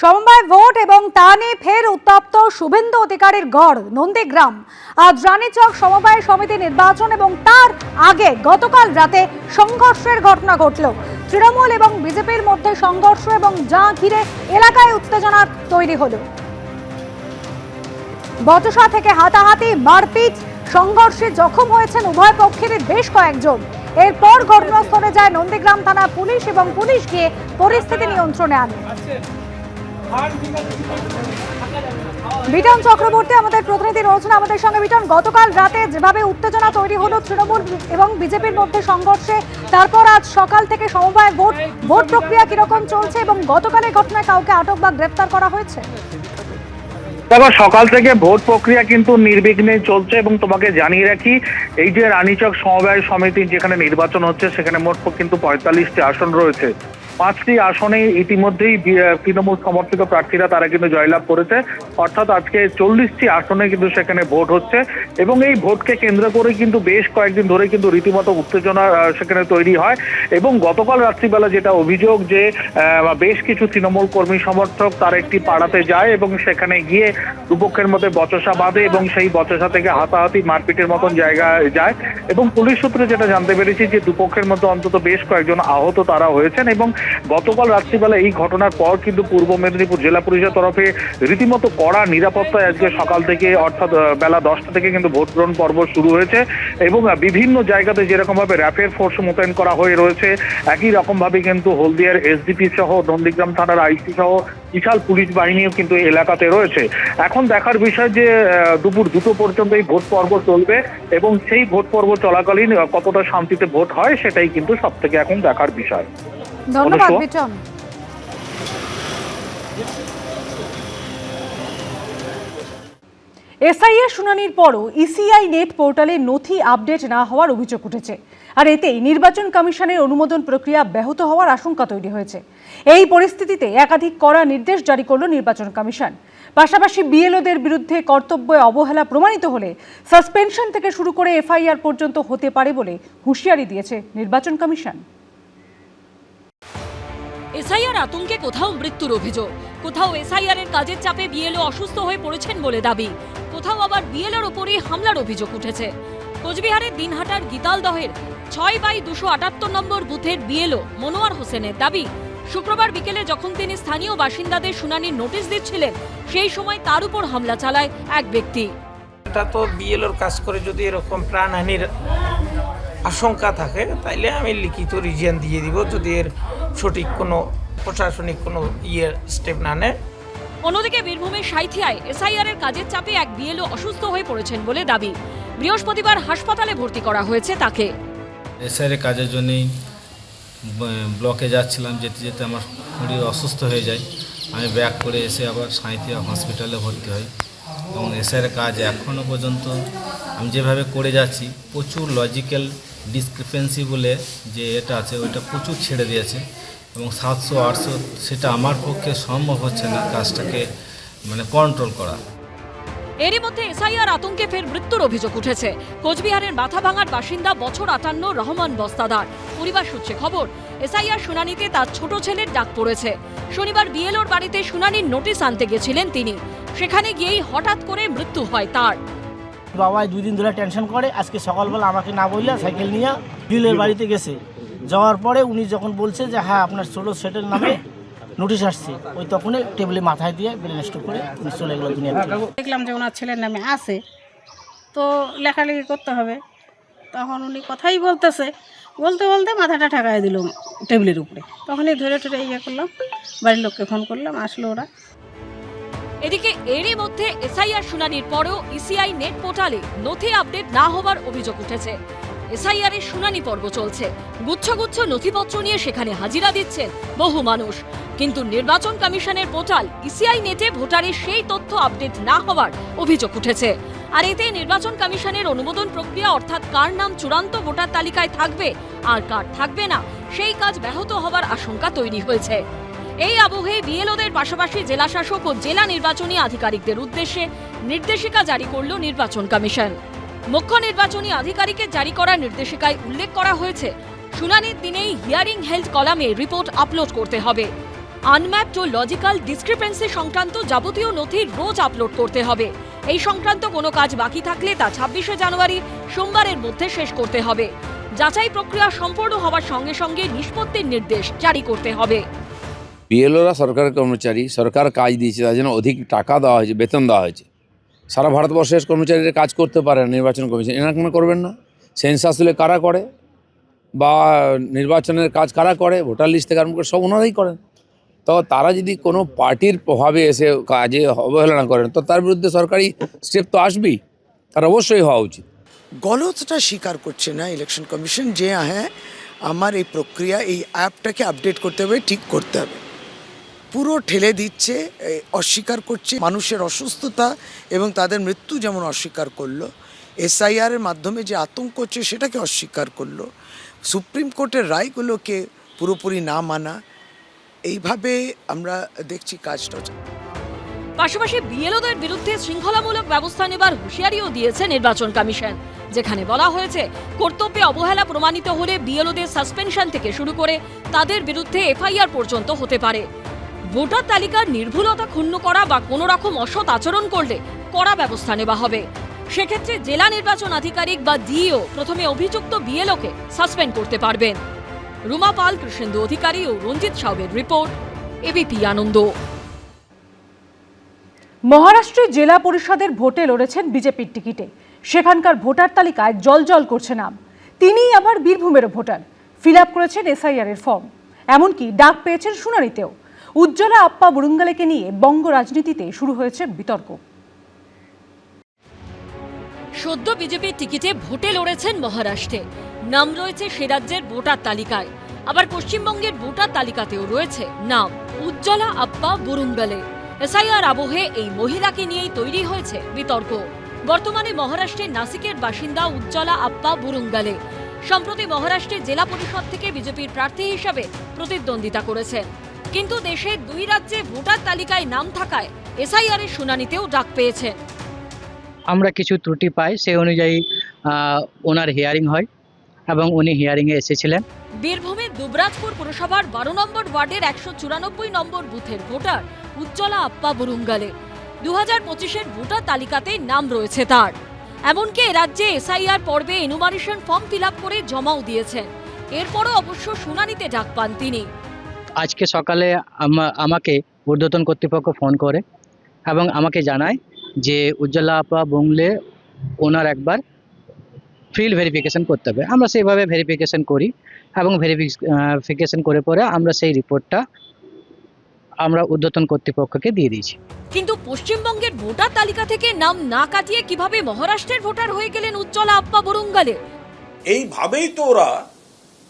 সমবায় ভোট এবং তা নিয়ে ফের উত্তপ্ত শুভেন্দু অধিকারীর গড় নন্দীগ্রাম। আজ রানীচক সমবায় সমিতি নির্বাচন এবং তার আগে গতকাল রাতে সংঘর্ষের ঘটনা ঘটল। তৃণমূল এবং বিজেপির মধ্যে সংঘর্ষ এবং যা ঘিরে এলাকায় উত্তেজনা তৈরি হলো। বচসা থেকে হাতাহাতি, মারপিট, সংঘর্ষে জখম হয়েছেন উভয় পক্ষেরই বেশ কয়েকজন। এরপর ঘটনাস্থলে যায় নন্দীগ্রাম থানা পুলিশ এবং পুলিশ গিয়ে পরিস্থিতি নিয়ন্ত্রণে আনে। বিটন চক্রবর্তী আমাদের প্রতিনিধি রয়েছেন আমাদের সঙ্গে। বিটন, গতকাল রাতে যেভাবে উত্তেজনা তৈরি হলো তৃণমূল এবং বিজেপির মধ্যে সংঘর্ষে, তারপর আজ সকাল থেকে সমবায় ভোট প্রক্রিয়া কিরকম চলছে এবং গতকালের ঘটনায় কাউকে আটক বা গ্রেফতার করা হয়েছে? তবে সকাল থেকে ভোট প্রক্রিয়া কিন্তু নির্বিঘ্নে চলছে এবং তোমাকে জানিয়ে রাখি, এই যে রানীচক সমবায় সমিতি যেখানে নির্বাচন হচ্ছে সেখানে মোট কিন্তু 45টি আসন রয়েছে। 5টি আসনে ইতিমধ্যেই তৃণমূল সমর্থিত প্রার্থীরা তারা কিন্তু জয়লাভ করেছে, অর্থাৎ আজকে 40টি আসনে কিন্তু সেখানে ভোট হচ্ছে এবং এই ভোটকে কেন্দ্র করে কিন্তু বেশ কয়েকদিন ধরে কিন্তু রীতিমতো উত্তেজনা সেখানে তৈরি হয়। এবং গতকাল রাত্রিবেলা যেটা অভিযোগ যে বেশ কিছু তৃণমূল কর্মী সমর্থক তার একটি পাড়াতে যায় এবং সেখানে গিয়ে দুপক্ষের মধ্যে বচসা বাঁধে এবং সেই বচসা থেকে হাতাহাতি মারপিটের মতন জায়গায় যায় এবং পুলিশ সূত্রে যেটা জানতে পেরেছি যে দুপক্ষের মধ্যে অন্তত বেশ কয়েকজন আহত তারা হয়েছেন। এবং গতকাল রাত্রিবেলা এই ঘটনার পর কিন্তু পূর্ব মেদিনীপুর জেলা পুলিশের তরফে রীতিমতো কড়া নিরাপত্তায় আজকে সকাল থেকে অর্থাৎ বেলা 10টা থেকে কিন্তু ভোট গ্রহণ পর্ব শুরু হয়েছে এবং বিভিন্ন জায়গাতে যেরকম ভাবে র্যাপিড ফোর্স মোতায়েন করা হয়ে রয়েছে, একই রকম ভাবে কিন্তু হলদিয়ার এসডিপি সহ নন্দীগ্রাম থানার আইসি সহ বিশাল পুলিশ বাহিনীও কিন্তু এলাকাতে রয়েছে। এখন দেখার বিষয় যে দুপুর 2টো পর্যন্ত এই ভোট পর্ব চলবে এবং সেই ভোট পর্ব চলাকালীন কতটা শান্তিতে ভোট হয় সেটাই কিন্তু সব থেকে এখন দেখার বিষয়। ধন্যবাদ বিটন। এসআইআর শুনানির পরও ইসিআই নেট পোর্টালে নথি আপডেট না হওয়ার অভিযোগ উঠেছে, আর এতেই নির্বাচন কমিশনের অনুমোদন প্রক্রিয়া ব্যাহত হওয়ার আশঙ্কা তৈরি হয়েছে। এই পরিস্থিতিতে একাধিক কড়া নির্দেশ জারি করল নির্বাচন কমিশন। পাশাপাশি বিএলওদের বিরুদ্ধে কর্তব্যে অবহেলা প্রমাণিত হলে সাসপেনশন থেকে শুরু করে এফআইআর পর্যন্ত হতে পারে বলে হুঁশিয়ারি দিয়েছে নির্বাচন কমিশন। এসআইআর আতঙ্কে কোথাও মৃত্যুর অভিযোগ, কোথাও এসআইআর এর কাজের চাপে বিএলও অসুস্থ হয়ে পড়েছেন বলে দাবি, কোথাও আবার বিএলওর ওপরই হামলার অভিযোগ উঠেছে। কোচবিহারের দিনহাটার গীতালদহের 6/278 নম্বর বুথের বিএলও মনোয়ার হোসেনের দাবি, শুক্রবার বিকেলে যখন তিনি স্থানীয় বাসিন্দাদের শুনানির নোটিশ দিচ্ছিলেন সেই সময় তার উপর হামলা চালায় এক ব্যক্তি। এটা তো বিএলওর কাজ করে যদি এরকম প্রাণহানির আশঙ্কা থাকে তাইলে আমি লিখিত রিজিয়ন দিয়ে দিব যদি এর সঠিক কোনো প্রশাসনিক কোনো স্টেপ না নেয়। অন্যদিকে বীরভূমের সাঁইথিয়ায় এসআইআর এর কাজের চাপে এক বিএলও অসুস্থ হয়ে পড়েছেন বলে দাবি। বৃহস্পতিবার হাসপাতালে ভর্তি করা হয়েছে তাকে। এসআইআর এর কাজের জন্যই ব্লকে যাচ্ছিলাম, যেতে যেতে আমার শরীর অসুস্থ হয়ে যায়। আমি ব্যাক করে এসে আবার সাঁইথিয়া হসপিটালে ভর্তি হই এবং এসআইআর কাজ এখনও পর্যন্ত আমি যেভাবে করে যাচ্ছি প্রচুর লজিক্যাল ডিসক্রিপেন্সি বলে যে এটা আছে ওইটা প্রচুর ছেড়ে দিয়েছে এবং 700-800 সেটা আমার পক্ষে সম্ভব হচ্ছে না কাজটাকে কন্ট্রোল করা। এরই মধ্যে এসআইআর আতঙ্কে ফের মৃত্যুর অভিযোগ উঠেছে। কোচবিহারের মাথাভাঙার বাসিন্দা বছর 58 রহমান বস্তাদার। পরিবার সূত্রে খবর, এসআইআর শুনানিতে তার ছোট ছেলের ডাক পড়েছে। শনিবার বিএলওর বাড়িতে শুনানির নোটিশ আনতে গেছিলেন তিনি, সেখানে গিয়েই হঠাৎ করে মৃত্যু হয় তার। বাবাই 2 দিন ধরে টেনশন করে, আজকে সকালবেলা আমাকে না বললে সাইকেল নিয়ে বিএলওর বাড়িতে গেছে। যাওয়ার পরে উনি যখন বলছে যে হ্যাঁ আপনার ছোট সেটের নামে নোটিশ আসছে, ওই তখনই টেবিলে মাথায় দিয়ে ব্রেন স্ট্রোক করে উনি চলে গেল দুনিয়া। দেখলাম যে ওনার ছেলের নামে আছে, তো লেখালেখি করতে হবে। তখন উনি কথাই বলতে বলতে মাথাটা ঠেকায় দিল টেবিলের উপরে। তখনই ধরে করলাম, বাড়ির লোককে ফোন করলাম, আসলো ওরা। এদিকে এরই মধ্যে এসআইআর শুনানির পরেও ইসিআই নেট পোর্টালে নথি আপডেট না হওয়ার অভিযোগ উঠেছে। এসআইআর এর শুনানি পর্ব চলছে, গুচ্ছ গুচ্ছ নথিপত্র নিয়ে সেখানে হাজিরা দিচ্ছেন বহু মানুষ, কিন্তু নির্বাচন কমিশনের পোর্টাল ইসিআই নেটে ভোটারের সেই তথ্য আপডেট না হওয়ার অভিযোগ উঠেছে। আর এতে নির্বাচন কমিশনের অনুমোদন প্রক্রিয়া অর্থাৎ কার নাম চূড়ান্ত ভোটার তালিকায় থাকবে আর কার থাকবে না সেই কাজ ব্যাহত হওয়ার আশঙ্কা তৈরি হয়েছে। এই আবহে বিএলওদের পাশাপাশি জেলা শাসক ও জেলা নির্বাচনী আধিকারিকদের উদ্দেশ্যে নির্দেশিকা জারি করল নির্বাচন কমিশন। মুখ্য নির্বাচনী আধিকারিকের জারি করা নির্দেশিকায় উল্লেখ করা হয়েছে শুনানির দিনেই হিয়ারিং হেল্ড কলামে রিপোর্ট আপলোড করতে হবে। আনম্যাপড ও লজিক্যাল ডিসক্রিপেন্সি সংক্রান্ত যাবতীয় নথি রোজ আপলোড করতে হবে। এই সংক্রান্ত কোনো কাজ বাকি থাকলে তা 26শে জানুয়ারি সোমবারের মধ্যে শেষ করতে হবে। যাচাই প্রক্রিয়া সম্পূর্ণ হওয়ার সঙ্গে সঙ্গে নিষ্পত্তির নির্দেশ জারি করতে হবে। বিএলওরা সরকারের কর্মচারী, সরকার কাজ দিয়েছে, তার জন্য অধিক টাকা দেওয়া হয়েছে, বেতন দেওয়া হয়েছে। সারা ভারতবর্ষের কর্মচারীরা কাজ করতে পারে না, নির্বাচন কমিশন এনারা কেন করবেন না? সেন্সাস হলে কারা করে, বা নির্বাচনের কাজ কারা করে, ভোটার লিস্ট থেকে আরম্ভ করে সব ওনারাই করেন। তো তারা যদি কোনো পার্টির প্রভাবে এসে কাজে অবহেলনা করেন, তো তার বিরুদ্ধে সরকারি স্টেপ তো আসবেই, তার অবশ্যই হওয়া উচিত। গলতটা স্বীকার করছে না ইলেকশন কমিশন যে হ্যাঁ আমার এই প্রক্রিয়া, এই অ্যাপটাকে আপডেট করতে হবে, ঠিক করতে হবে, পুরো ঠেলে দিচ্ছে, অস্বীকার করছে। মানুষের অসুস্থতা এবং তাদের মৃত্যু যেমন অস্বীকার করলো, এসআইআরের মাধ্যমে যে আতঙ্ক হচ্ছে সেটাকে অস্বীকার করলো, সুপ্রিম কোর্টের রায়গুলোকে পুরোপুরি না মানা, এইভাবে আমরা দেখছি কাজটা। পাশাপাশি বিএলওদের বিরুদ্ধে শৃঙ্খলামূলক ব্যবস্থা নেবার হুঁশিয়ারিও দিয়েছে নির্বাচন কমিশন, যেখানে বলা হয়েছে কর্তব্যে অবহেলা প্রমাণিত হলে বিএলওদের সাসপেনশন থেকে শুরু করে তাদের বিরুদ্ধে এফআইআর পর্যন্ত হতে পারে। ভোটার তালিকার নির্ভুলতা ক্ষুণ্ণ করা বা কোনো রকম অসৎ আচরণ করলে কড়া ব্যবস্থা নেওয়া হবে। সেক্ষেত্রে জেলা নির্বাচন আধিকারিক বা ডিইও প্রথমে অভিযুক্ত বিএলওকে সাসপেন্ড করতে পারবেন। রুমা পাল, কৃষ্ণেন্দু অধিকারী ও রঞ্জিত সাউবের রিপোর্ট, এবিপি আনন্দ। মহারাষ্ট্রে জেলা পরিষদের ভোটে লড়েছেন বিজেপির টিকিটে। সেখানকার ভোটার তালিকায় জলজল করছে নাম। তিনিই আবার বীরভূমেরও ভোটার, ফিল আপ করেছেন এসআইআর এর ফর্ম। এমনকি ডাক পেয়েছেন শুনানিতেও। উজ্জ্বলা আপ্পা বুরুঙ্গালেকে নিয়ে বঙ্গ রাজনীতিতে শুরু হয়েছে বিতর্ক। সদ্য বিজেপির টিকিটে ভোটে লড়েছেন মহারাষ্ট্রে, নাম রয়েছে সে রাজ্যের ভোটার তালিকায়। আবার পশ্চিমবঙ্গের ভোটার তালিকাতেও রয়েছে নাম উজ্জ্বলা আপ্পা বুরুঙ্গালে। এসআইআর আবহে এই মহিলাকে নিয়েই তৈরি হয়েছে বিতর্ক। বর্তমানে মহারাষ্ট্রের নাসিকের বাসিন্দা উজ্জ্বলা আপ্পা বুরুঙ্গালে সম্প্রতি মহারাষ্ট্রের জেলা পরিষদ থেকে বিজেপির প্রার্থী হিসাবে প্রতিদ্বন্দ্বিতা করেছেন। কিন্তু দেশের দুই রাজ্যে ভোটার তালিকায় নাম থাকায় এসআইআর এর শুনানিতেও ডাক পেয়েছেন। আমরা কিছু ত্রুটি পাই, সেই অনুযায়ী ওনার হিয়ারিং হয় এবং উনি হিয়ারিংয়ে এসেছিলেন। বীরভূমের দুবরাজপুর পুরসভার 12 নম্বর ওয়ার্ডের 194 নম্বর বুথের ভোটার উজ্জ্বলা আপ্পা বুরুঙ্গালে 2025-এর ভোটার তালিকাতে নাম রয়েছে তার। এমনকি রাজ্যে এসআইআর পর্বে এনুমারেশন ফর্ম ফিল আপ করে জমাও দিয়েছেন। এরপরও অবশ্য শুনানিতে ডাক পান তিনি। আজকে সকালে আমাকে ঊর্ধ্বতন কর্তৃপক্ষ ফোন করে এবং আমাকে জানায় যে উজ্জ্বলা আপ্পা বুরুঙ্গালে ওনার একবার ফিল্ড ভেরিফিকেশন করতে হবে। আমরা সেইভাবে ভেরিফিকেশন করি এবং ভেরিফিকেশন করে পরে আমরা সেই রিপোর্টটা আমরা ঊর্ধ্বতন কর্তৃপক্ষকে দিয়ে দিয়েছি। কিন্তু পশ্চিমবঙ্গের ভোটার তালিকা থেকে নাম না কাটিয়ে কিভাবে মহারাষ্ট্রের ভোটার হয়ে গেলেন উজ্জ্বলা আপ্পা বুরুঙ্গালে? এইভাবেই তো ওরা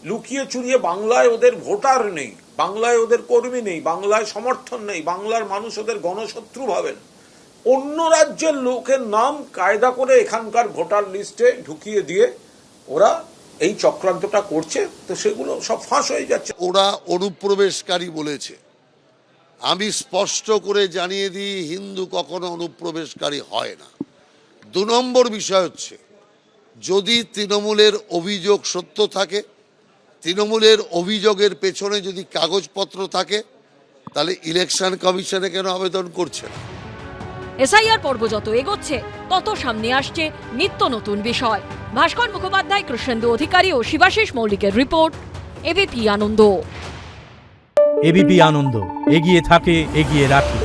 লুকিয়ে চুরিয়ে, বাংলায় ওদের ভোটার নেই, বাংলায় ওদের কর্মী নেই, বাংলায় সমর্থন নেই, বাংলার মানুষ ওদের গণশত্রু ভাবেন, অন্য রাজ্যের লোকের নাম কায়দা করে এখানকার ভোটার লিস্টে ঢুকিয়ে দিয়ে ওরা এই চক্রান্তটা করছে। তো সেগুলো সব ফাঁস হয়ে যাচ্ছে। ওরা অনুপ্রবেশকারী বলেছে। আমি স্পষ্ট করে জানিয়ে দিই, হিন্দু কখনো অনুপ্রবেশকারী হয় না। 2 নম্বর বিষয় হচ্ছে, যদি তৃণমূলের অভিযোগ সত্য থাকে, তৃণমূলের অভিযোগের পেছনে যদি কাগজপত্র থাকে, তাহলে ইলেকশন কমিশনে কেন আবেদন করছে না? এসআইআর পর্ব যত এগোচ্ছে তত সামনে আসছে নিত্য নতুন বিষয়। ভাস্কর মুখোপাধ্যায়, কৃষ্ণেন্দু অধিকারী ও শিবাশিস মৌলিকের রিপোর্ট, এবিপি আনন্দ। এবিপি আনন্দ, এগিয়ে থাকে, এগিয়ে রাখে।